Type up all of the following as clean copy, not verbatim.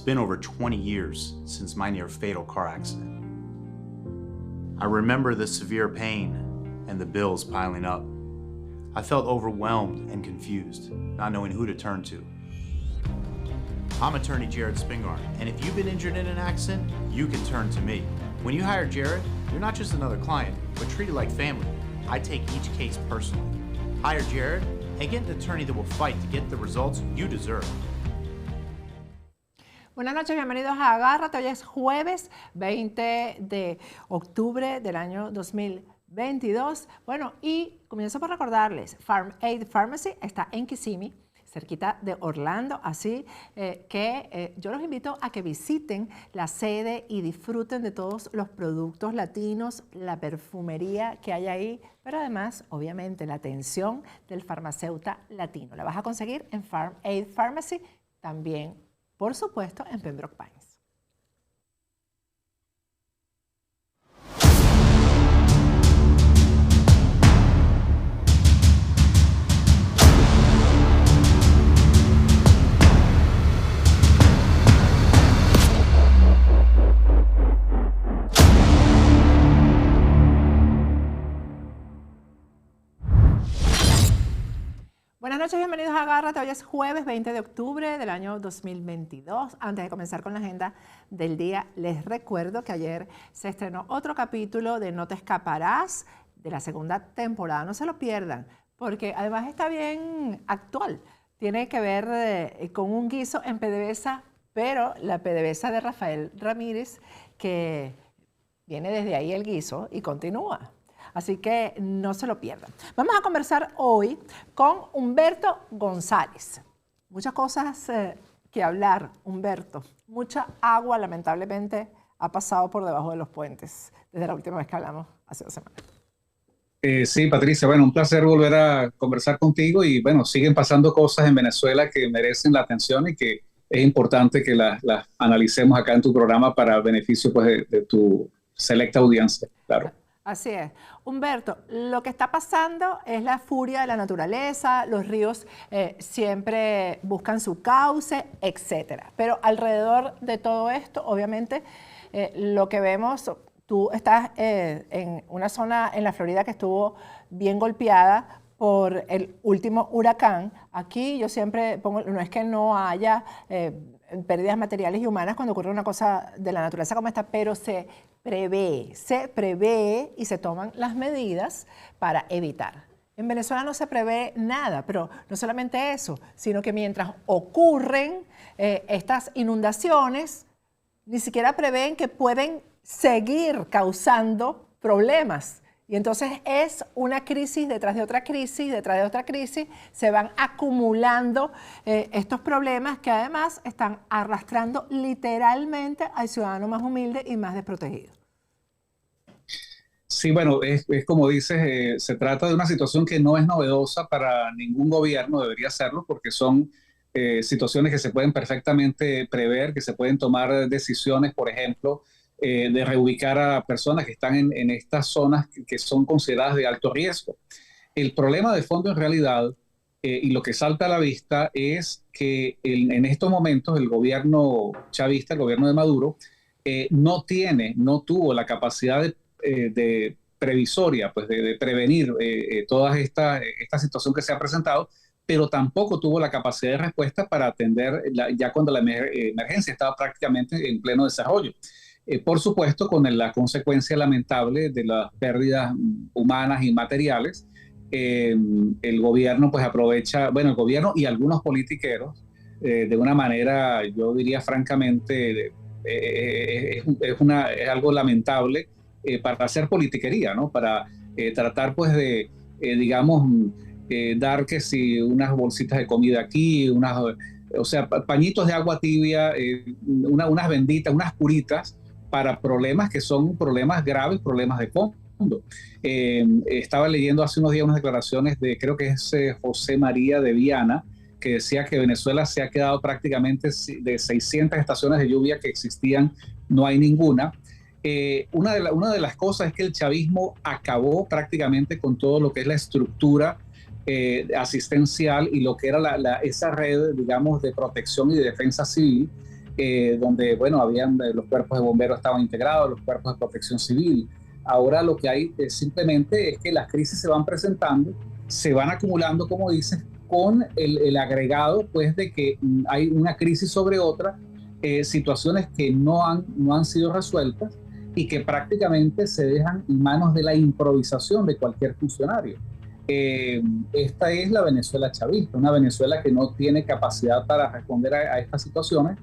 been over 20 years since my near-fatal car accident. I remember the severe pain and the bills piling up. I felt overwhelmed and confused, not knowing who to turn to. I'm attorney Jared Spingarn, and if you've been injured in an accident, you can turn to me. When you hire Jared, you're not just another client, but treated like family. I take each case personally. Hire Jared and get an attorney that will fight to get the results you deserve. Buenas noches, bienvenidos a Agárrate. Hoy es jueves 20 de octubre del año 2022. Bueno, y comienzo por recordarles, Farm Aid Pharmacy está en Kissimmee, cerquita de Orlando, así que yo los invito a que visiten la sede y disfruten de todos los productos latinos, la perfumería que hay ahí, pero además, obviamente, la atención del farmacéutico latino. La vas a conseguir en Farm Aid Pharmacy, también, por supuesto, en Pembroke Pines. Buenas noches, bienvenidos a Agárrate. Hoy es jueves 20 de octubre del año 2022. Antes de comenzar con la agenda del día, les recuerdo que ayer se estrenó otro capítulo de No te escaparás de la segunda temporada. No se lo pierdan, porque además está bien actual. Tiene que ver con un guiso en PDVSA, pero la PDVSA de Rafael Ramírez, que viene desde ahí el guiso y continúa. Así que no se lo pierdan. Vamos a conversar hoy con Humberto González. Muchas cosas que hablar, Humberto. Mucha agua, lamentablemente, ha pasado por debajo de los puentes desde la última vez que hablamos, hace 2 semanas. Sí, Patricia, bueno, un placer volver a conversar contigo y bueno, siguen pasando cosas en Venezuela que merecen la atención y que es importante que las analicemos acá en tu programa para beneficio pues, de tu selecta audiencia, claro. Así es. Humberto, lo que está pasando es la furia de la naturaleza, los ríos siempre buscan su cauce, etcétera. Pero alrededor de todo esto, obviamente, lo que vemos, tú estás en una zona en la Florida que estuvo bien golpeada por el último huracán. Aquí yo siempre pongo, no es que no haya pérdidas materiales y humanas cuando ocurre una cosa de la naturaleza como esta, pero se prevé y se toman las medidas para evitar. En Venezuela no se prevé nada, pero no solamente eso, sino que mientras ocurren estas inundaciones, ni siquiera prevén que pueden seguir causando problemas. Y entonces es una crisis detrás de otra crisis, detrás de otra crisis, se van acumulando estos problemas que además están arrastrando literalmente al ciudadano más humilde y más desprotegido. Sí, bueno, es como dices, se trata de una situación que no es novedosa para ningún gobierno, debería serlo, porque son situaciones que se pueden perfectamente prever, que se pueden tomar decisiones, por ejemplo, de reubicar a personas que están en estas zonas que son consideradas de alto riesgo. El problema de fondo en realidad, y lo que salta a la vista, es que en estos momentos el gobierno chavista, el gobierno de Maduro, no tuvo la capacidad de previsoria, pues de prevenir toda esta situación que se ha presentado, pero tampoco tuvo la capacidad de respuesta para atender ya cuando la emergencia estaba prácticamente en pleno desarrollo. Por supuesto, con la consecuencia lamentable de las pérdidas humanas y materiales, el gobierno pues aprovecha, bueno, el gobierno y algunos politiqueros, de una manera, yo diría francamente, es algo lamentable para hacer politiquería, ¿no? Para tratar pues de, digamos, dar que si unas bolsitas de comida aquí, o sea, pañitos de agua tibia, unas benditas, unas curitas, para problemas que son problemas graves, problemas de fondo. Estaba leyendo hace unos días unas declaraciones de, creo que es José María de Viana, que decía que Venezuela se ha quedado prácticamente de 600 estaciones de lluvia que existían, no hay ninguna. Una de las cosas es que el chavismo acabó prácticamente con todo lo que es la estructura asistencial y lo que era esa red, digamos, de protección y de defensa civil, donde, bueno, habían los cuerpos de bomberos estaban integrados, los cuerpos de protección civil. Ahora lo que hay simplemente es que las crisis se van presentando, se van acumulando, como dices, con el agregado, pues, de que hay una crisis sobre otra, situaciones que no han sido resueltas y que prácticamente se dejan en manos de la improvisación de cualquier funcionario. Esta es la Venezuela chavista, una Venezuela que no tiene capacidad para responder a estas situaciones.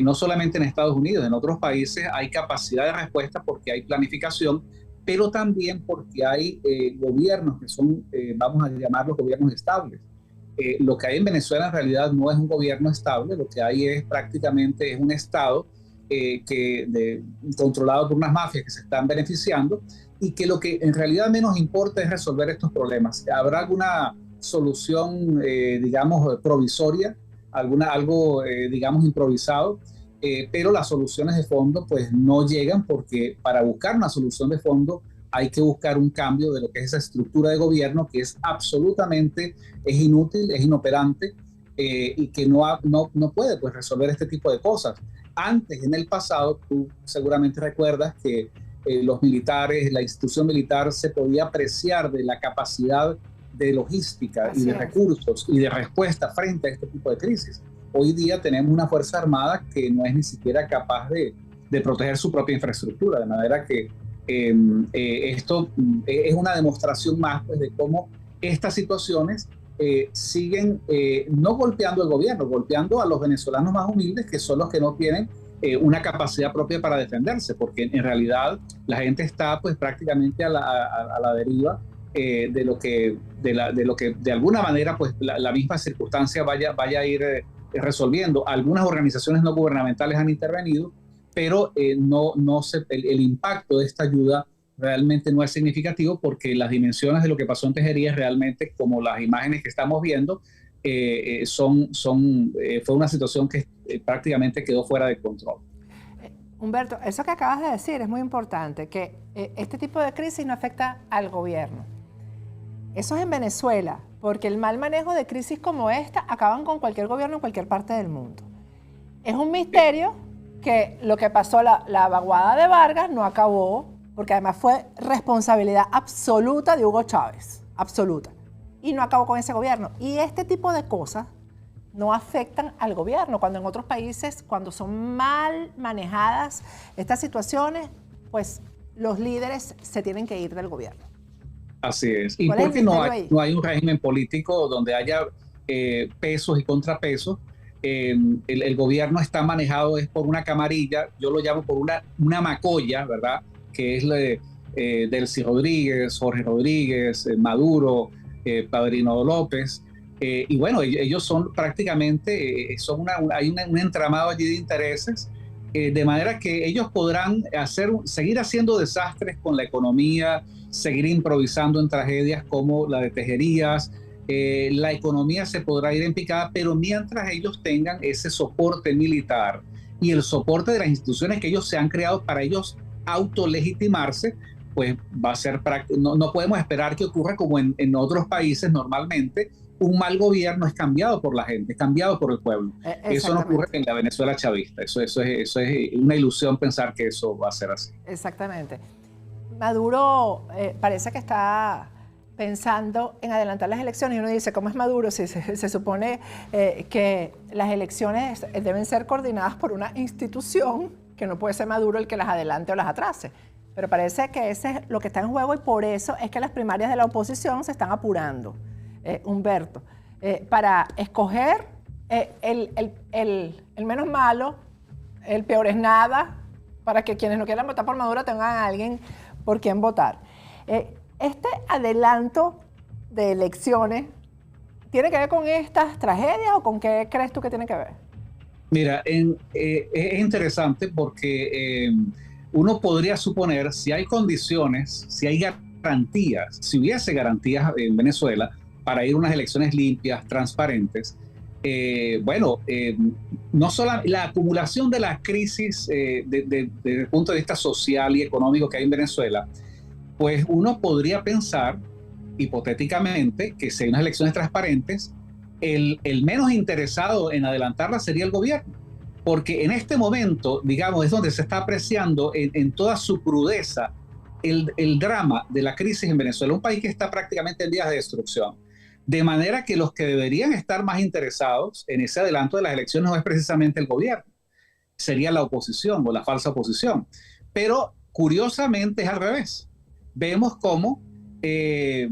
No solamente en Estados Unidos, en otros países hay capacidad de respuesta porque hay planificación, pero también porque hay gobiernos que son, vamos a llamarlos gobiernos estables. Lo que hay en Venezuela en realidad no es un gobierno estable, lo que hay es prácticamente es un Estado controlado por unas mafias que se están beneficiando y que lo que en realidad menos importa es resolver estos problemas. ¿Habrá alguna solución, digamos, provisoria? Algo, digamos, improvisado, pero las soluciones de fondo pues no llegan porque para buscar una solución de fondo hay que buscar un cambio de lo que es esa estructura de gobierno que es absolutamente inútil, es inoperante y que no puede pues resolver este tipo de cosas. Antes, en el pasado, tú seguramente recuerdas que los militares, la institución militar se podía apreciar de la capacidad de logística y de recursos y de respuesta frente a este tipo de crisis. Hoy día tenemos una Fuerza Armada que no es ni siquiera capaz de proteger su propia infraestructura, de manera que esto es una demostración más pues, de cómo estas situaciones siguen no golpeando al gobierno, golpeando a los venezolanos más humildes, que son los que no tienen una capacidad propia para defenderse, porque en realidad la gente está pues prácticamente a la deriva de lo que de alguna manera pues la misma circunstancia vaya a ir resolviendo. Algunas organizaciones no gubernamentales han intervenido, pero el impacto de esta ayuda realmente no es significativo porque las dimensiones de lo que pasó en Tejerías realmente, como las imágenes que estamos viendo, fue una situación que prácticamente quedó fuera de control. Humberto, eso que acabas de decir es muy importante, que este tipo de crisis no afecta al gobierno. Eso es en Venezuela, porque el mal manejo de crisis como esta acaban con cualquier gobierno en cualquier parte del mundo. Es un misterio que lo que pasó, la vaguada de Vargas no acabó, porque además fue responsabilidad absoluta de Hugo Chávez, absoluta, y no acabó con ese gobierno. Y este tipo de cosas no afectan al gobierno, cuando en otros países, cuando son mal manejadas estas situaciones, pues los líderes se tienen que ir del gobierno. Así es. ¿Y por qué no hay un régimen político donde haya pesos y contrapesos? El gobierno está manejado es por una camarilla, yo lo llamo por una macolla, ¿verdad? Que es Delcy Rodríguez, Jorge Rodríguez, Maduro, Padrino López. Y bueno, ellos son prácticamente, hay un entramado allí de intereses, de manera que ellos podrán seguir haciendo desastres con la economía, seguir improvisando en tragedias como la de Tejerías. La economía se podrá ir en picada, pero mientras ellos tengan ese soporte militar y el soporte de las instituciones que ellos se han creado para ellos autolegitimarse, pues va a ser no podemos esperar que ocurra como en otros países normalmente. Un mal gobierno es cambiado por la gente, es cambiado por el pueblo. Eso no ocurre en la Venezuela chavista. Eso es una ilusión pensar que eso va a ser así. Exactamente. Maduro parece que está pensando en adelantar las elecciones y uno dice, ¿cómo es Maduro? Si se supone que las elecciones deben ser coordinadas por una institución, que no puede ser Maduro el que las adelante o las atrase. Pero parece que ese es lo que está en juego y por eso es que las primarias de la oposición se están apurando, Humberto, para escoger el menos malo, el peor es nada, para que quienes no quieran votar por Maduro tengan a alguien por quien votar. Este adelanto de elecciones, ¿tiene que ver con estas tragedias o con qué crees tú que tiene que ver? Mira, es interesante porque uno podría suponer, si hay condiciones, si hay garantías, si hubiese garantías en Venezuela para ir a unas elecciones limpias, transparentes, no solo la acumulación de la crisis desde el punto de vista social y económico que hay en Venezuela, pues uno podría pensar, hipotéticamente, que si hay unas elecciones transparentes, el menos interesado en adelantarlas sería el gobierno, porque en este momento, digamos, es donde se está apreciando en toda su crudeza el drama de la crisis en Venezuela, un país que está prácticamente en vías de destrucción. De manera que los que deberían estar más interesados en ese adelanto de las elecciones no es precisamente el gobierno, sería la oposición o la falsa oposición. Pero curiosamente es al revés. Vemos cómo es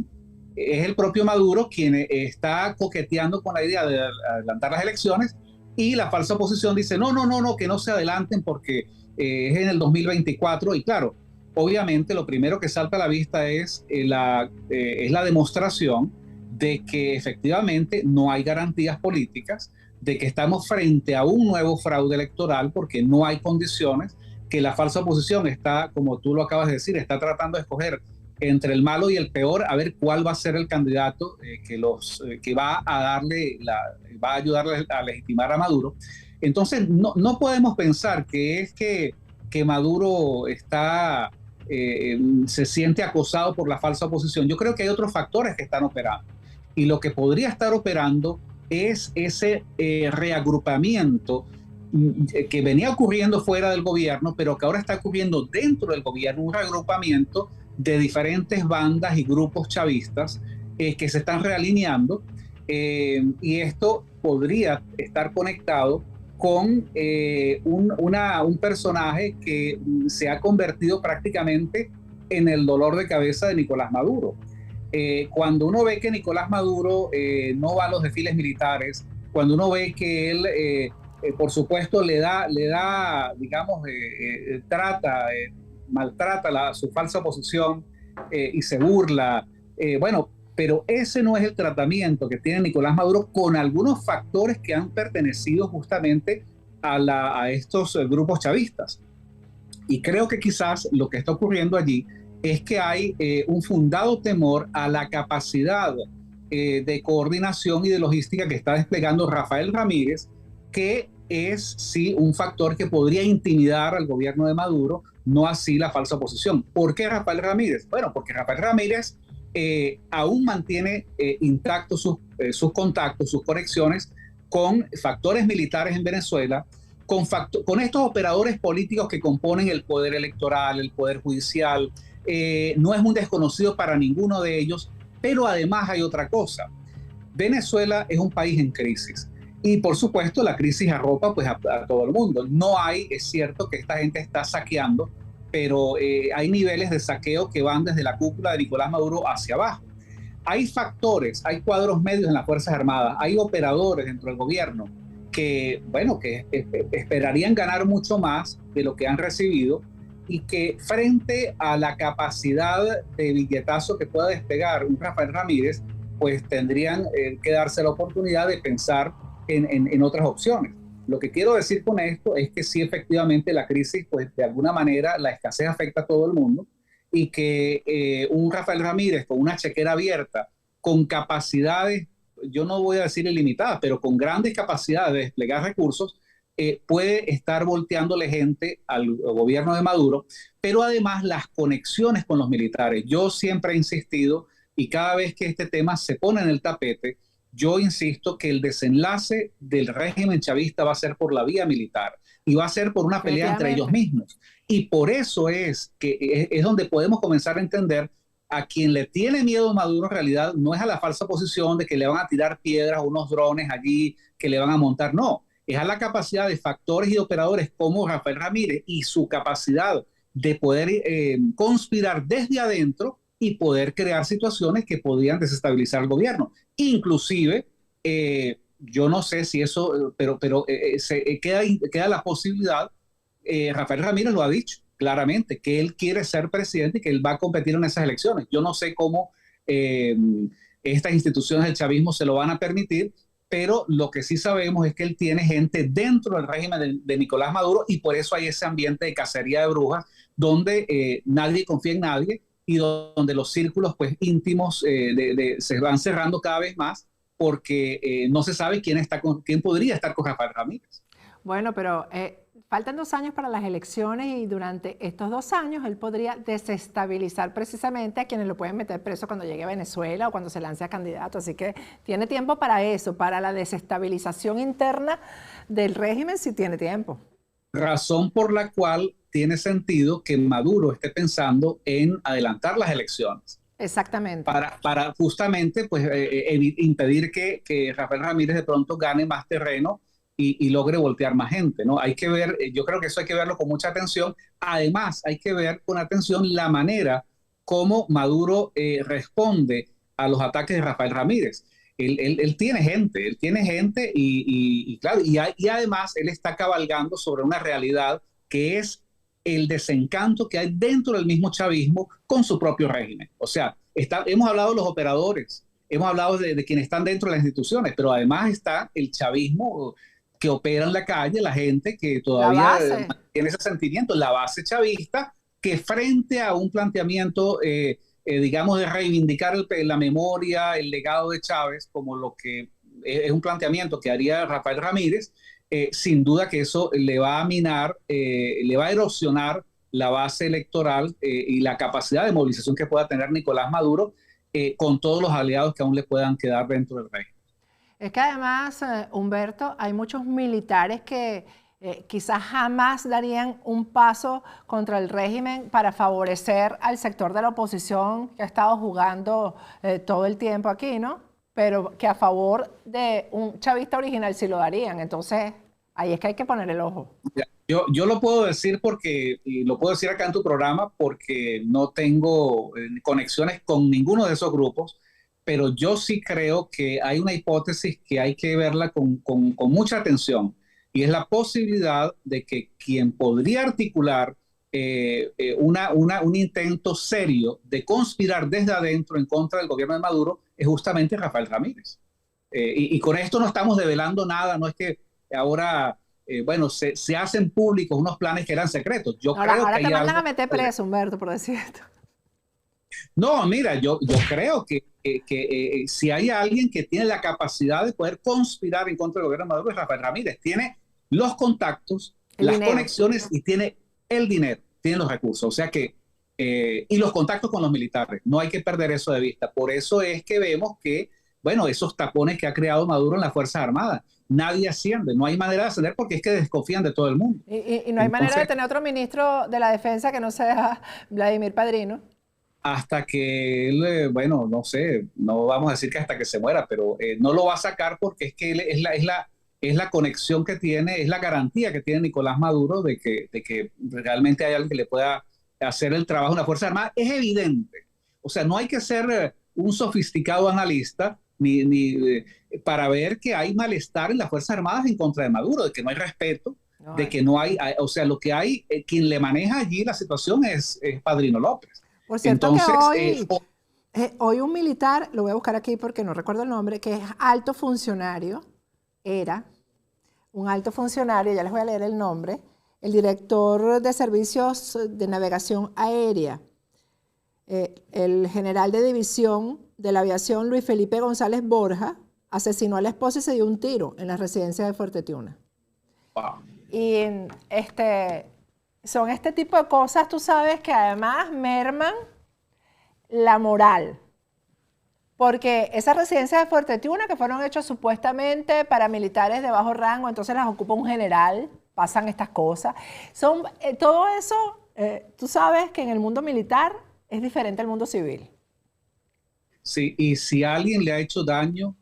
el propio Maduro quien está coqueteando con la idea de adelantar las elecciones, y la falsa oposición dice, no, que no se adelanten porque es en el 2024. Y claro, obviamente lo primero que salta a la vista es la demostración de que efectivamente no hay garantías políticas, de que estamos frente a un nuevo fraude electoral porque no hay condiciones, que la falsa oposición está, como tú lo acabas de decir, está tratando de escoger entre el malo y el peor, a ver cuál va a ser el candidato que va a ayudarle a legitimar a Maduro. Entonces, no podemos pensar que es que Maduro se siente acosado por la falsa oposición. Yo creo que hay otros factores que están operando. Y lo que podría estar operando es ese reagrupamiento que venía ocurriendo fuera del gobierno, pero que ahora está ocurriendo dentro del gobierno, un reagrupamiento de diferentes bandas y grupos chavistas que se están realineando, y esto podría estar conectado con un personaje que se ha convertido prácticamente en el dolor de cabeza de Nicolás Maduro. Cuando uno ve que Nicolás Maduro no va a los desfiles militares, cuando uno ve que él, por supuesto, le da digamos, maltrata su falsa posición y se burla, bueno, pero ese no es el tratamiento que tiene Nicolás Maduro con algunos factores que han pertenecido justamente a estos grupos chavistas. Y creo que quizás lo que está ocurriendo allí es que hay un fundado temor a la capacidad de coordinación y de logística que está desplegando Rafael Ramírez, que es sí un factor que podría intimidar al gobierno de Maduro, no así la falsa oposición. ¿Por qué Rafael Ramírez? Bueno, porque Rafael Ramírez aún mantiene intactos sus contactos, sus conexiones con factores militares en Venezuela, con estos operadores políticos que componen el poder electoral, el poder judicial. No es un desconocido para ninguno de ellos, pero además hay otra cosa. Venezuela es un país en crisis y por supuesto la crisis arropa pues a todo el mundo. Es cierto que esta gente está saqueando, pero hay niveles de saqueo que van desde la cúpula de Nicolás Maduro hacia abajo. Hay factores, hay cuadros medios en las Fuerzas Armadas, hay operadores dentro del gobierno que, bueno, que esperarían ganar mucho más de lo que han recibido, y que frente a la capacidad de billetazo que pueda despegar un Rafael Ramírez, pues tendrían que darse la oportunidad de pensar en otras opciones. Lo que quiero decir con esto es que sí, efectivamente, la crisis, pues de alguna manera, la escasez afecta a todo el mundo, y que un Rafael Ramírez con una chequera abierta, con capacidades, yo no voy a decir ilimitadas, pero con grandes capacidades de desplegar recursos, puede estar volteándole gente al gobierno de Maduro, pero además las conexiones con los militares. Yo siempre he insistido, y cada vez que este tema se pone en el tapete, yo insisto que el desenlace del régimen chavista va a ser por la vía militar, y va a ser por una pelea entre ellos mismos. Y por eso es que es donde podemos comenzar a entender a quien le tiene miedo a Maduro en realidad no es a la falsa posición de que le van a tirar piedras, unos drones allí que le van a montar, no. Es a la capacidad de factores y operadores como Rafael Ramírez y su capacidad de poder conspirar desde adentro y poder crear situaciones que podrían desestabilizar el gobierno. Inclusive, yo no sé si eso, pero queda la posibilidad, Rafael Ramírez lo ha dicho claramente, que él quiere ser presidente y que él va a competir en esas elecciones. Yo no sé cómo estas instituciones del chavismo se lo van a permitir, pero lo que sí sabemos es que él tiene gente dentro del régimen de Nicolás Maduro, y por eso hay ese ambiente de cacería de brujas donde nadie confía en nadie, y donde los círculos pues íntimos se van cerrando cada vez más, porque no se sabe quién podría estar con Rafael Ramírez. Bueno, pero faltan 2 años para las elecciones y durante estos 2 años él podría desestabilizar precisamente a quienes lo pueden meter preso cuando llegue a Venezuela o cuando se lance a candidato. Así que tiene tiempo para eso, para la desestabilización interna del régimen, si tiene tiempo. Razón por la cual tiene sentido que Maduro esté pensando en adelantar las elecciones. Exactamente. Para justamente pues, impedir que Rafael Ramírez de pronto gane más terreno y logre voltear más gente, ¿no? Hay que ver, yo creo que eso hay que verlo con mucha atención. Además, hay que ver con atención la manera como Maduro responde a los ataques de Rafael Ramírez. Él tiene gente y claro, y además él está cabalgando sobre una realidad que es el desencanto que hay dentro del mismo chavismo con su propio régimen. O sea, hemos hablado de los operadores, hemos hablado de quienes están dentro de las instituciones, pero además está el chavismo que opera en la calle, la gente que todavía tiene ese sentimiento, la base chavista, que frente a un planteamiento, digamos, de reivindicar la memoria, el legado de Chávez, como lo que es un planteamiento que haría Rafael Ramírez, sin duda que eso le va a minar, le va a erosionar la base electoral y la capacidad de movilización que pueda tener Nicolás Maduro con todos los aliados que aún le puedan quedar dentro del régimen. Es que además, Humberto, hay muchos militares que quizás jamás darían un paso contra el régimen para favorecer al sector de la oposición que ha estado jugando todo el tiempo aquí, ¿no? Pero que a favor de un chavista original sí lo darían. Entonces, ahí es que hay que poner el ojo. Yo lo puedo decir y lo puedo decir acá en tu programa porque no tengo conexiones con ninguno de esos grupos, pero yo sí creo que hay una hipótesis que hay que verla con mucha atención, y es la posibilidad de que quien podría articular un intento serio de conspirar desde adentro en contra del gobierno de Maduro es justamente Rafael Ramírez. Y con esto no estamos develando nada, no es que ahora, bueno, se hacen públicos unos planes que eran secretos. Ahora te mandan a meter preso, Humberto, por decir esto. No, mira, yo creo que si hay alguien que tiene la capacidad de poder conspirar en contra del gobierno de Maduro es Rafael Ramírez. Tiene los contactos, las conexiones y tiene el dinero, tiene los recursos. O sea que, y los contactos con los militares. No hay que perder eso de vista. Por eso es que vemos que, bueno, esos tapones que ha creado Maduro en las Fuerzas Armadas, nadie asciende. No hay manera de ascender porque es que desconfían de todo el mundo. Y no hay manera de tener otro ministro de la Defensa que no sea Vladimir Padrino. Hasta que él, bueno, no sé, no vamos a decir que hasta que se muera, pero no lo va a sacar porque es que él es la conexión que tiene, es la garantía que tiene Nicolás Maduro de que realmente hay alguien que le pueda hacer el trabajo en la Fuerza Armada. Es evidente. O sea, no hay que ser un sofisticado analista para ver que hay malestar en las Fuerzas Armadas en contra de Maduro, de que no hay respeto, de que no hay, o sea, lo que hay, quien le maneja allí la situación es Padrino López. Por cierto, entonces, hoy un militar, lo voy a buscar aquí porque no recuerdo el nombre, que es alto funcionario, era un alto funcionario, ya les voy a leer el nombre, el director de servicios de navegación aérea, el general de división de la aviación Luis Felipe González Borja, asesinó a la esposa y se dio un tiro en la residencia de Fuerte Tiuna. Wow. Y son este tipo de cosas, tú sabes, que además merman la moral. Porque esas residencias de Fuerte Tiuna, que fueron hechas supuestamente para militares de bajo rango, entonces las ocupa un general, pasan estas cosas. Todo eso, tú sabes que en el mundo militar es diferente al mundo civil. Sí, y si alguien le ha hecho daño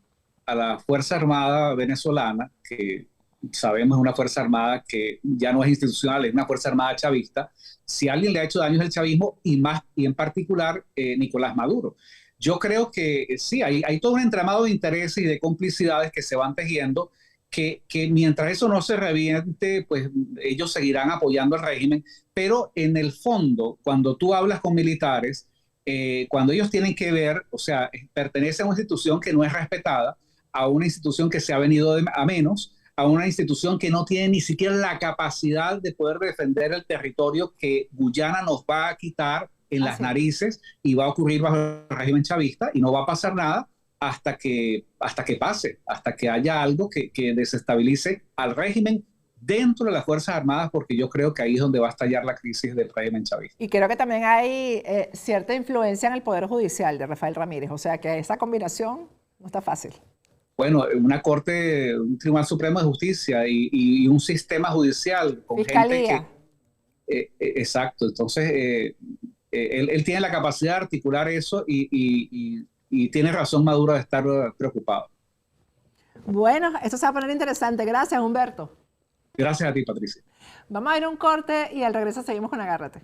a la Fuerza Armada venezolana, que sabemos es una Fuerza Armada que ya no es institucional, es una Fuerza Armada chavista, si alguien le ha hecho daño es el chavismo y en particular Nicolás Maduro. Yo creo que sí, hay todo un entramado de intereses y de complicidades que se van tejiendo, que mientras eso no se reviente, pues ellos seguirán apoyando al régimen, pero en el fondo, cuando tú hablas con militares, cuando ellos tienen que ver, o sea, pertenece a una institución que no es respetada, a una institución que se ha venido a menos, a una institución que no tiene ni siquiera la capacidad de poder defender el territorio que Guyana nos va a quitar en las narices y va a ocurrir bajo el régimen chavista y no va a pasar nada hasta que pase, hasta que haya algo que desestabilice al régimen dentro de las Fuerzas Armadas, porque yo creo que ahí es donde va a estallar la crisis del régimen chavista. Y creo que también hay cierta influencia en el Poder Judicial de Rafael Ramírez, o sea que esa combinación no está fácil. Bueno, una corte, un Tribunal Supremo de Justicia y un sistema judicial con Fiscalía. gente que... exacto, entonces él tiene la capacidad de articular eso y tiene razón Maduro de estar preocupado. Bueno, esto se va a poner interesante. Gracias, Humberto. Gracias a ti, Patricia. Vamos a ir a un corte y al regreso seguimos con Agárrate.